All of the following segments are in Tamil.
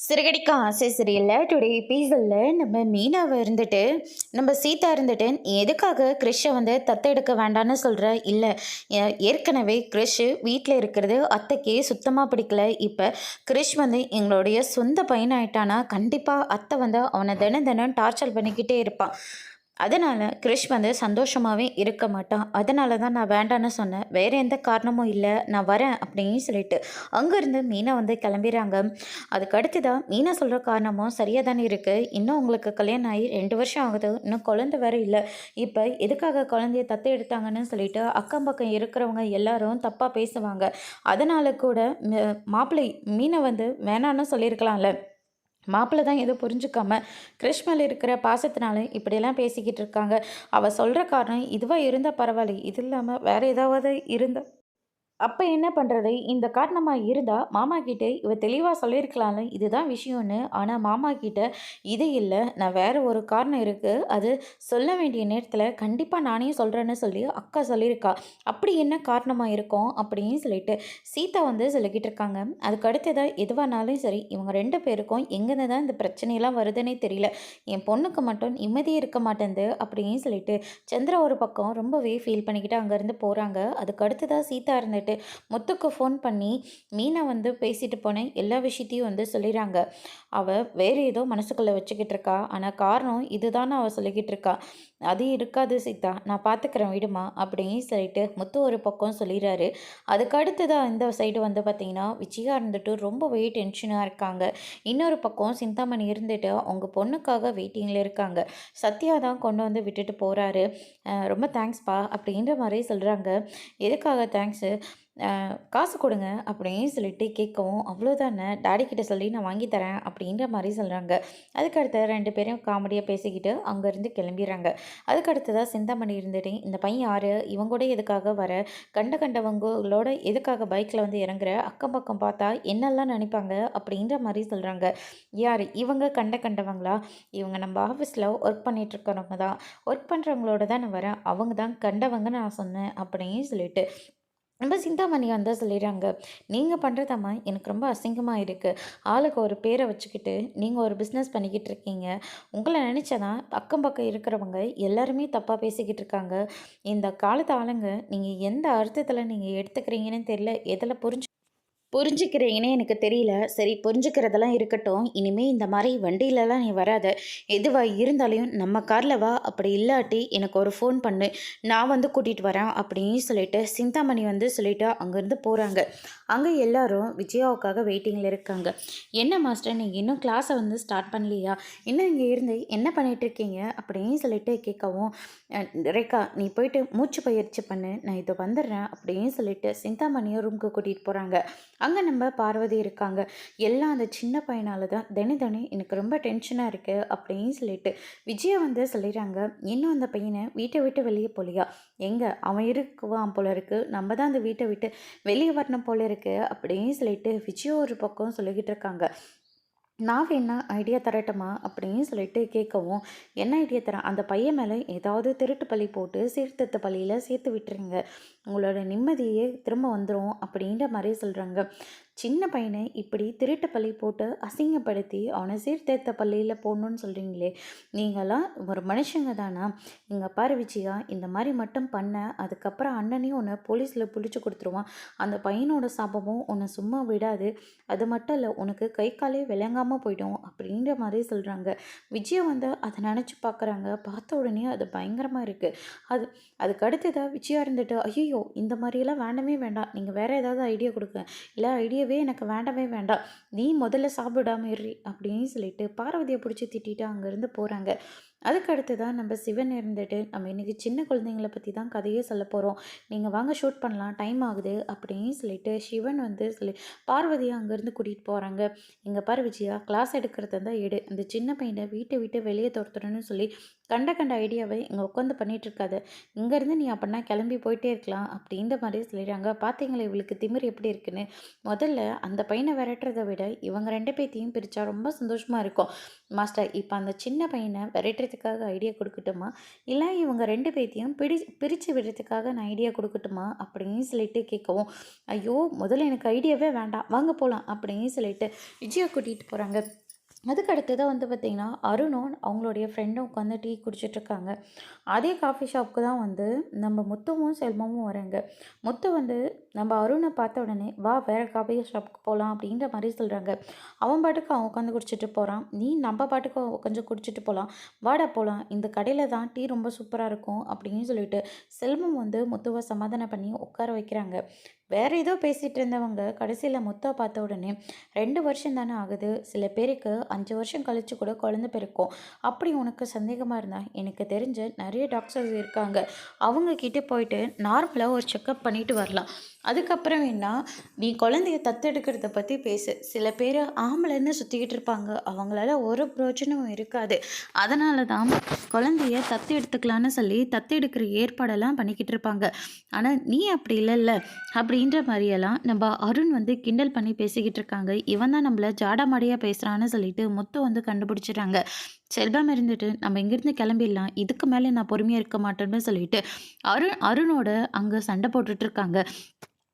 சிறகடிக்க ஆசை சீரியல்ல டுடே எபிசோடில் நம்ம மீனாவை இருந்துட்டு நம்ம சீதா இருந்துட்டு எதுக்காக கிறிஷை வந்து தத்தெடுக்க வேண்டாம்னு சொல்கிற இல்லை ஏற்கனவே கிறிஷ் வீட்டில் இருக்கிறது அத்தைக்கே சுத்தமாக பிடிக்கல. இப்போ கிறிஷ் வந்து எங்களுடைய சொந்த பையனாயிட்டானா கண்டிப்பாக அத்தை வந்து அவனை தினம் தினம் டார்ச்சர் பண்ணிக்கிட்டே இருப்பான். அதனால் கிறிஷ் வந்து சந்தோஷமாகவே இருக்க மாட்டான். அதனால தான் நான் வேண்டான்னு சொன்னேன். வேறு எந்த காரணமும் இல்லை, நான் வரேன் அப்படின்னு சொல்லிட்டு அங்கேருந்து மீனா வந்து கிளம்பிடுறாங்க. அதுக்கு அடுத்ததாக மீனா சொல்கிற காரணமும் சரியாக தானே இருக்குது. இன்னும் உங்களுக்கு கல்யாணம் ஆகி 2 வருஷம் ஆகுது, இன்னும் குழந்தை வேறு இல்லை. இப்போ எதுக்காக குழந்தைய தத்து எடுத்தாங்கன்னு சொல்லிட்டு அக்கம் பக்கம் இருக்கிறவங்க எல்லாரும் தப்பாக பேசுவாங்க. அதனால் கூட மாப்பிள்ளை மீனை வந்து வேணான்னு சொல்லியிருக்கலாம்ல. மாப்பிள்ளை தான் எதுவும் புரிஞ்சுக்காம கிறிஷ் மேலே இருக்கிற பாசத்தினால இப்படியெல்லாம் பேசிக்கிட்டு இருக்காங்க. அவள் சொல்கிற காரணம் இதுவாக இருந்தால் பரவாயில்ல, இது இல்லாமல் வேறு ஏதாவது இருந்தால் அப்போ என்ன பண்ணுறது? இந்த காரணமாக இருந்தால் மாமா கிட்ட இவ தெளிவாக சொல்லியிருக்கலாம்ல, இதுதான் விஷயம்னு. ஆனால் மாமா கிட்ட இது இல்லை, நான் வேறு ஒரு காரணம் இருக்குது, அது சொல்ல வேண்டிய நேரத்தில் கண்டிப்பாக நானே சொல்கிறேன்னு சொல்லி அக்கா சொல்லியிருக்கா. அப்படி என்ன காரணமாக இருக்கும் அப்படின்னு சொல்லிட்டு சீதா வந்து சொல்லிக்கிட்டு இருக்காங்க. அதுக்கு அடுத்ததாக எதுவானாலும் சரி, இவங்க 2 பேருக்கும் எங்கேருந்து தான் இந்த பிரச்சனையெல்லாம் வருதுன்னே தெரியல. என் பொண்ணுக்கு மட்டும் நிம்மதியே இருக்க மாட்டேங்குது அப்படின்னு சொல்லிட்டு சந்திரா ஒரு பக்கம் ரொம்பவே ஃபீல் பண்ணிக்கிட்டு அங்கேருந்து போகிறாங்க. அதுக்கு அடுத்ததாக சீதா இருந்துட்டு முத்துக்கு ஃபோன் பண்ணி மீனா வந்து பேசிட்டு போனேன் எல்லா விஷயத்தையும் வந்து சொல்லிடுறாங்க. அவள் வேறு ஏதோ மனசுக்குள்ளே வச்சுக்கிட்டு இருக்கா, ஆனால் காரணம் இதுதான்னு அவள் சொல்லிக்கிட்டு இருக்கா. அது இருக்காது சீதா, நான் பார்த்துக்கிறேன் விடுமா அப்படின்னு சொல்லிட்டு முத்து ஒரு பக்கம் சொல்லிடுறாரு. அதுக்கு அடுத்ததாக இந்த சைடு வந்து பார்த்திங்கன்னா விஜயா இருந்துட்டு ரொம்பவே டென்ஷனாக இருக்காங்க. இன்னொரு பக்கம் சிந்தாமணி இருந்துட்டு அவங்க பொண்ணுக்காக வெயிட்டிங்கில் இருக்காங்க. சத்யா தான் கொண்டு வந்து விட்டுட்டு போகிறாரு. ரொம்ப தேங்க்ஸ்ப்பா அப்படின்ற மாதிரி சொல்கிறாங்க. எதுக்காக தேங்க்ஸு? காசு கொடுங்க அப்படின்னு சொல்லிட்டு கேட்கவும், அவ்வளோதானே டாடி கிட்ட சொல்லி நான் வாங்கி தரேன் அப்படின்ற மாதிரி சொல்கிறாங்க. அதுக்கடுத்து 2 பேரும் காமெடியாக பேசிக்கிட்டு அங்கேருந்து கிளம்பிடுறாங்க. அதுக்கடுத்ததாக சிந்தாமணி இருந்துட்டு இந்த பையன் யார், இவங்க கூட எதுக்காக வர, கண்டவங்களோட எதுக்காக பைக்கில் வந்து இறங்குற, அக்கம் பக்கம் பார்த்தா என்னெல்லாம் நினைப்பாங்க அப்படின்ற மாதிரி சொல்கிறாங்க. யார் இவங்க? கண்டவங்களா? இவங்க நம்ம ஆஃபீஸில் ஒர்க் பண்ணிகிட்ருக்கிறவங்க தான். ஒர்க் பண்ணுறவங்களோட தான் நான் வரேன், அவங்க தான் கண்டவங்கன்னு நான் சொன்னேன் அப்படின்னு சொல்லிட்டு நம்ம சிந்தாமணி வந்து சொல்லிடுறாங்க. நீங்கள் பண்ணுறதாம்மா எனக்கு ரொம்ப அசிங்கமாக இருக்குது. ஆளுக்கு ஒரு பேரை வச்சுக்கிட்டு நீங்கள் ஒரு பிஸ்னஸ் பண்ணிக்கிட்டு இருக்கீங்க. உங்களை நினச்சதான் அக்கம் பக்கம் இருக்கிறவங்க எல்லாருமே தப்பாக பேசிக்கிட்டு இருக்காங்க. இந்த காலத்து ஆளுங்க நீங்கள் எந்த அர்த்தத்தில் நீங்கள் எடுத்துக்கிறீங்கன்னு தெரியல, எதில் புரிஞ்சுக்கிறீங்கன்னே எனக்கு தெரியல. சரி, புரிஞ்சுக்கிறதெல்லாம் இருக்கட்டும். இனிமேல் இந்த மாதிரி வண்டியிலலாம் நீ வராத. எதுவாக இருந்தாலையும் நம்ம காரில் வா. அப்படி இல்லாட்டி எனக்கு ஒரு ஃபோன் பண்ணு, நான் வந்து கூட்டிகிட்டு வரேன் அப்படின்னு சொல்லிட்டு சிந்தாமணி வந்து சொல்லிட்டு அங்கேருந்து போகிறாங்க. அங்கே எல்லாரும் விஜயாவுக்காக வெயிட்டிங்கில் இருக்காங்க. என்ன மாஸ்டர், நீங்கள் இன்னும் கிளாஸை வந்து ஸ்டார்ட் பண்ணலையா? இன்னும் இங்கே இருந்து என்ன பண்ணிகிட்ருக்கீங்க அப்படின்னு சொல்லிட்டு கேட்கவும், ரேகா நீ போயிட்டு மூச்சு பயிற்சி பண்ணு, நான் இதை வந்துடுறேன் அப்படின்னு சொல்லிட்டு சிந்தாமணியை ரூமுக்கு கூட்டிகிட்டு போகிறாங்க. அங்கே நம்ம பார்வதி இருக்காங்க. எல்லாம் அந்த சின்ன பையனால தான் தினம் எனக்கு ரொம்ப டென்ஷனாக இருக்குது அப்படின்னு சொல்லிட்டு விஜயா வந்து சொல்லிடுறாங்க. இன்னும் அந்த பையனை வீட்டை விட்டு வெளியே போலியா? எங்கே அவன் இருக்குவான் போல இருக்குது, நம்ம தான் அந்த வீட்டை விட்டு வெளியே வரணும் போல இருக்குது அப்படின்னு சொல்லிட்டு விஜயா ஒரு பக்கம் சொல்லிக்கிட்டு இருக்காங்க. நான் வேணா ஐடியா தரட்டுமா அப்படின்னு சொல்லிட்டு கேட்கவும், என்ன ஐடியா தரேன்? அந்த பையன் மேலே ஏதாவது திருட்டு பழி போட்டு சீர்திருத்த பள்ளியில் சேர்த்து விட்டுருங்க, உங்களோட நிம்மதியே திரும்ப வந்துடும் அப்படின்ற மாதிரி சொல்கிறாங்க. சின்ன பையனை இப்படி திருட்டு பள்ளி போட்டு அசிங்கப்படுத்தி அவனை சீர்திருத்த பள்ளியில் போடணுன்னு சொல்கிறீங்களே, நீங்களாம் ஒரு மனுஷங்க தானா? இங்கே பாரு விஜயா, இந்த மாதிரி மட்டும் பண்ண அதுக்கப்புறம் அண்ணனையும் உன்னை போலீஸில் பிடிச்சி கொடுத்துருவான். அந்த பையனோட சாபமும் உன்னை சும்மா விடாது. அது மட்டும் இல்லை, உனக்கு கை காலே விளங்காமல் போயிடும் அப்படின்ற மாதிரி சொல்கிறாங்க. விஜயா வந்து அதை நினச்சி பார்க்குறாங்க. பார்த்த உடனே அது பயங்கரமாக இருக்குது. அதுக்கு அடுத்ததாக விஜயா இருந்துட்டு, ஐயோ இந்த மாதிரியெல்லாம் வேண்டவே வேண்டாம், நீங்கள் வேறு ஏதாவது ஐடியா கொடுங்க, இல்லை ஐடியாவே எனக்கு வேண்டவே வேண்டாம், நீ முதல்ல சாப்பிடாம இரு அப்படின்னு சொல்லிட்டு பார்வதியை பிடிச்சி திட்டிட்டு அங்கேருந்து போகிறாங்க. அதுக்கு அடுத்து தான் நம்ம சிவன் இருந்துட்டு, நம்ம இன்றைக்கி சின்ன குழந்தைங்களை பற்றி தான் கதையே சொல்ல போகிறோம், நீங்கள் வாங்க ஷூட் பண்ணலாம், டைம் ஆகுது அப்படின்னு சொல்லிட்டு சிவன் வந்து சொல்லி பார்வதியை அங்கேருந்து கூட்டிகிட்டு போகிறாங்க. இங்கே பாரு விஜயா, கிளாஸ் எடுக்கிறத தான் எடு, அந்த சின்ன பையனை வீட்டை விட்டு வெளியே துரத்துறன்னு சொல்லி கண்ட ஐடியாவை இங்கே உட்காந்து பண்ணிகிட்ருக்காது, இங்கேருந்து நீ அப்படின்னா கிளம்பி போயிட்டே இருக்கலாம் அப்படின்ற மாதிரி சொல்லிடுறாங்க. பார்த்தீங்களா இவளுக்கு திமிர் எப்படி இருக்குன்னு? முதல்ல அந்த பையனை விரட்டுறதை விட இவங்க 2 பேர்த்தையும் பிரித்தா ரொம்ப சந்தோஷமாக இருக்கும் மாஸ்டர். இப்போ அந்த சின்ன பையனை விரட்டுறது விடுறதுக்காக ஐடியா கொடுக்கட்டுமா? இல்லை இவங்க 2 பேத்தையும் பிரித்து விடுறதுக்காக நான் ஐடியா கொடுக்கட்டுமா அப்படின்னு சொல்லிட்டு கேட்கவும், ஐயோ முதல்ல எனக்கு ஐடியாவே வேண்டாம், வாங்க போகலாம் அப்படின்னு சொல்லிட்டு விஜயா கூட்டிகிட்டு போகிறாங்க. அதுக்கு அடுத்ததாக வந்து பார்த்திங்கன்னா அருணும் அவங்களுடைய ஃப்ரெண்டும் உட்காந்து டீ குடிச்சிட்ருக்காங்க. அதே காஃபி ஷாப்புக்கு தான் வந்து நம்ம முத்துவும் செல்வமும் வராங்க. முத்து வந்து நம்ம அருணை பார்த்த உடனே வா வேறு காஃபி ஷாப்புக்கு போகலாம் அப்படின்ற மாதிரி சொல்கிறாங்க. அவன் பாட்டுக்கு அவன் உட்காந்து குடிச்சிட்டு போகிறான். நீ நம்ம பாட்டுக்கு கொஞ்சம் குடிச்சிட்டு போகலாம், வாடா போகலாம், இந்த கடையில் தான் டீ ரொம்ப சூப்பராக இருக்கும் அப்படின்னு சொல்லிட்டு செல்வம் வந்து முத்துவை சமாதானம் பண்ணி உட்கார வைக்கிறாங்க. வேற ஏதோ பேசிகிட்டு இருந்தவங்க கடைசியில் முத்தை பார்த்த உடனே 2 வருஷம் தானே ஆகுது, சில பேருக்கு 5 வருஷம் கழிச்சு கூட குழந்தை பிறக்கும், அப்படி உனக்கு சந்தேகமாக இருந்தால் எனக்கு தெரிஞ்ச நிறைய டாக்டர்ஸ் இருக்காங்க, அவங்க கிட்ட போயிட்டு நார்மலாக ஒரு செக்கப் பண்ணிட்டு வரலாம். அதுக்கப்புறம் வேணா நீ குழந்தைய தத்தெடுக்கிறத பற்றி பேசு. சில பேர் ஆம்பளைன்னு சுற்றிக்கிட்டு இருப்பாங்க, அவங்களால ஒரு பிரயோஜனமும் இருக்காது, அதனால தான் குழந்தைய தத்து எடுத்துக்கலான்னு சொல்லி தத்து எடுக்கிற ஏற்பாடெல்லாம் பண்ணிக்கிட்டு இருப்பாங்க. ஆனால் நீ அப்படி இல்லைல்ல அப்படின்ற மாதிரியெல்லாம் நம்ம அருண் வந்து கிண்டல் பண்ணி பேசிக்கிட்டு இருக்காங்க. இவன் தான் நம்மளை ஜாடாமாடியாக பேசுகிறான்னு சொல்லிட்டு முத்து வந்து கண்டுபிடிச்சிடுறாங்க. செல்வம் இருந்துட்டு நம்ம இங்கேருந்து கிளம்பிடலாம், இதுக்கு மேலே நான் பொறுமையாக இருக்க மாட்டேன்னு சொல்லிட்டு அருணோட அங்கே சண்டை போட்டுட்டு இருக்காங்க.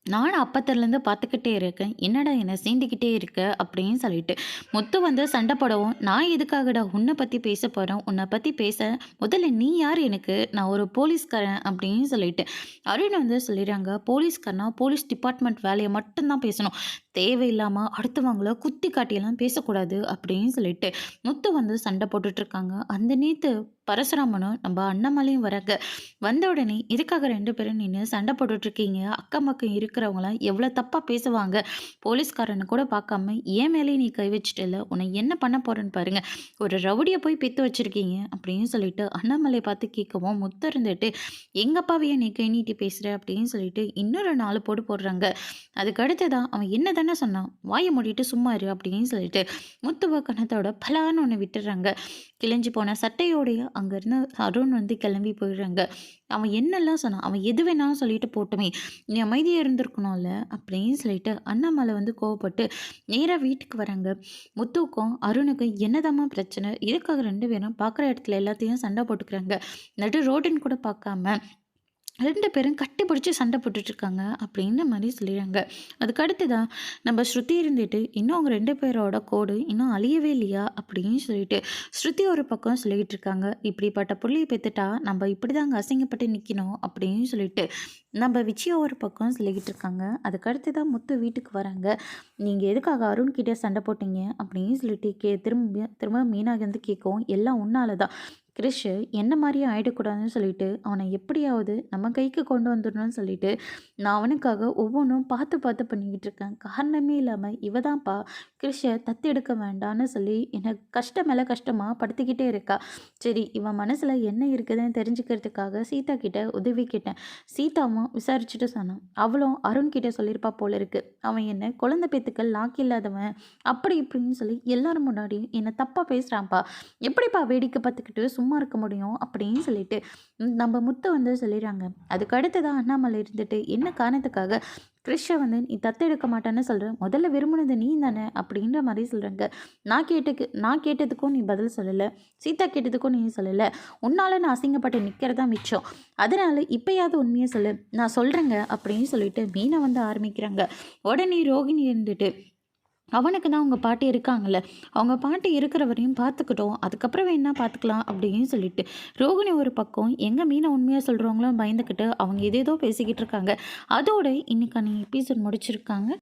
நானும் அப்பத்துலேருந்து பார்த்துக்கிட்டே இருக்கேன், என்னடா என்னை சீண்டிக்கிட்டே இருக்க அப்படின்னு சொல்லிட்டு முத்து வந்து சண்டை போடவும், நான் எதுக்காகடா உன்னை பற்றி பேச போகிறேன், உன்னை பற்றி பேச முதல்ல நீ யார் எனக்கு, நான் ஒரு போலீஸ்காரன் அப்படின்னு சொல்லிட்டு அருண் வந்து சொல்லிடுறாங்க. போலீஸ்காரனா போலீஸ் டிபார்ட்மெண்ட் வேலையை மட்டும்தான் பேசணும், தேவையில்லாமல் அடுத்தவங்கள குத்தி காட்டியெல்லாம் பேசக்கூடாது அப்படின்னு சொல்லிட்டு முத்து வந்து சண்டை போட்டுட்ருக்காங்க. அந்த நேற்று பரசுராமனும் நம்ம அண்ணாமலையும் வராங்க. வந்த உடனே இதுக்காக 2 பேரும் நின்று சண்டை போட்டுட்ருக்கீங்க, அக்கம் பக்கம் இருக்கிறவங்களாம் எவ்வளோ தப்பாக பேசுவாங்க, போலீஸ்காரனை கூட பார்க்காம ஏன் மேலேயே நீ கை வச்சுட்டல, உன்னை என்ன பண்ண போகிறேன்னு பாருங்க, ஒரு ரவுடியை போய் பெற்று வச்சுருக்கீங்க அப்படின்னு சொல்லிட்டு அண்ணாமலை பார்த்து கேட்கவும், முத்து இருந்துட்டு எங்கப்பாவையே நீ கை நீட்டி பேசுகிற அப்படின்னு சொல்லிட்டு இன்னொரு 4 போடு போடுறாங்க. அதுக்கு அடுத்ததான் அவன் என்ன தானே சொன்னான், வாயை மூடிட்டு சும்மா இரு அப்படின்னு சொல்லிட்டு முத்துவ கணத்தோட பலான்னு ஒன்று விட்டுறாங்க. கிழிஞ்சு போன சட்டையோடைய அங்கேருந்து அருண் வந்து கிளம்பி போயிடுறாங்க. அவன் என்னெல்லாம் சொன்னான், அவன் எது வேணாலும் சொல்லிட்டு போட்டுமே, நீ அமைதியாக இருந்திருக்கணும்ல அப்படின்னு சொல்லிட்டு அண்ணாமலை வந்து கோவப்பட்டு நேராக வீட்டுக்கு வராங்க. முத்துக்கும் அருணுக்கும் என்னதாம்மா பிரச்சனை, இதுக்காக 2 பேரும் பார்க்குற இடத்துல எல்லாத்தையும் சண்டை போட்டுக்கிறாங்க, நடு ரோடுன்னு கூட பார்க்காம 2 பேரும் கட்டி பிடிச்சி சண்டை போட்டுட்ருக்காங்க அப்படின்ற மாதிரி சொல்லிடுறாங்க. அதுக்கு அடுத்ததான் நம்ம ஸ்ருதி இருந்துட்டு இன்னும் அவங்க 2 பேரோட கோடு இன்னும் அழியவே இல்லையா அப்படின்னு சொல்லிட்டு ஸ்ருதி ஒரு பக்கம் சொல்லிக்கிட்டு இருக்காங்க. இப்படிப்பட்ட புள்ளியை பெற்றுட்டா நம்ம இப்படி தாங்க அசிங்கப்பட்டு நிற்கணும் அப்படின்னு சொல்லிட்டு நம்ம விஜயா ஒரு பக்கம் சொல்லிக்கிட்டு இருக்காங்க. அதுக்கு அடுத்ததான் முத்து வீட்டுக்கு வராங்க. நீங்கள் எதுக்காக அருண்கிட்ட சண்டை போட்டீங்க அப்படின்னு சொல்லிட்டு திரும்ப திரும்ப மீனாக வந்து கேட்கவும், எல்லாம் உன்னால தான், கிறிஷ் என்ன மாதிரியே ஆகிடக்கூடாதுன்னு சொல்லிட்டு அவனை எப்படியாவது நம்ம கைக்கு கொண்டு வந்துடணும்னு சொல்லிட்டு நான் அவனுக்காக ஒவ்வொன்றும் பார்த்து பார்த்து பண்ணிக்கிட்டு இருக்கேன், காரணமே இல்லாமல் இவ தான்ப்பா கிறிஷை தத்து எடுக்க வேண்டான்னு சொல்லி என்னை கஷ்டம் மேலே கஷ்டமாக படுத்திக்கிட்டே இருக்கா. சரி இவன் மனசில் என்ன இருக்குதுன்னு தெரிஞ்சுக்கிறதுக்காக சீதா கிட்ட உதவி கேட்டேன். சீதாவும் விசாரிச்சுட்டு சொன்னான், அவளும் அருண் கிட்ட சொல்லியிருப்பா போல இருக்கு, அவன் என்ன குழந்தை பேத்துக்கள் லாக்கி இல்லாதவன் அப்படி இப்படின்னு சொல்லி எல்லாரும் முன்னாடி என்னை தப்பாக பேசுகிறான்ப்பா, எப்படிப்பா வேடிக்கை பார்த்துக்கிட்டு சும்மா இருக்க முடியும் அப்படின்னு சொல்லிட்டு நம்ம முத்து வந்து சொல்லிடுறாங்க. அதுக்கு அடுத்ததான் அண்ணாமலை இருந்துட்டு என்ன காரணத்துக்காக கிறிஷை வந்து நீ தத்தெடுக்க மாட்டேன்னு சொல்கிற, முதல்ல விரும்பினது நீ தானே அப்படின்ற மாதிரி சொல்கிறாங்க. நான் கேட்டதுக்கும் நீ பதில் சொல்லலை, சீதா கேட்டதுக்கும் நீ சொல்லலை, உன்னால் நான் அசிங்கப்பட்டு நிற்கிறதா மிச்சம், அதனால் இப்போயாவது உண்மையை சொல்லு, நான் சொல்கிறேங்க அப்படின்னு சொல்லிட்டு மீனை வந்து ஆரம்பிக்கிறாங்க. உடனே ரோகிணி இருந்துட்டு அவனுக்கு தான் அவங்க பாட்டி இருக்காங்கல்ல, அவங்க பாட்டி இருக்கிற வரையும் பார்த்துக்கிட்டோம், அதுக்கப்புறம் வேணா பார்த்துக்கலாம் அப்படின்னு சொல்லிட்டு ரோகிணி ஒரு பக்கம் எங்கள் மீனை உண்மையாக சொல்கிறவங்களும் பயந்துக்கிட்டு அவங்க ஏதேதோ பேசிக்கிட்டு இருக்காங்க. அதோட இன்னைக்கான எபிசோட் முடிச்சிருக்காங்க.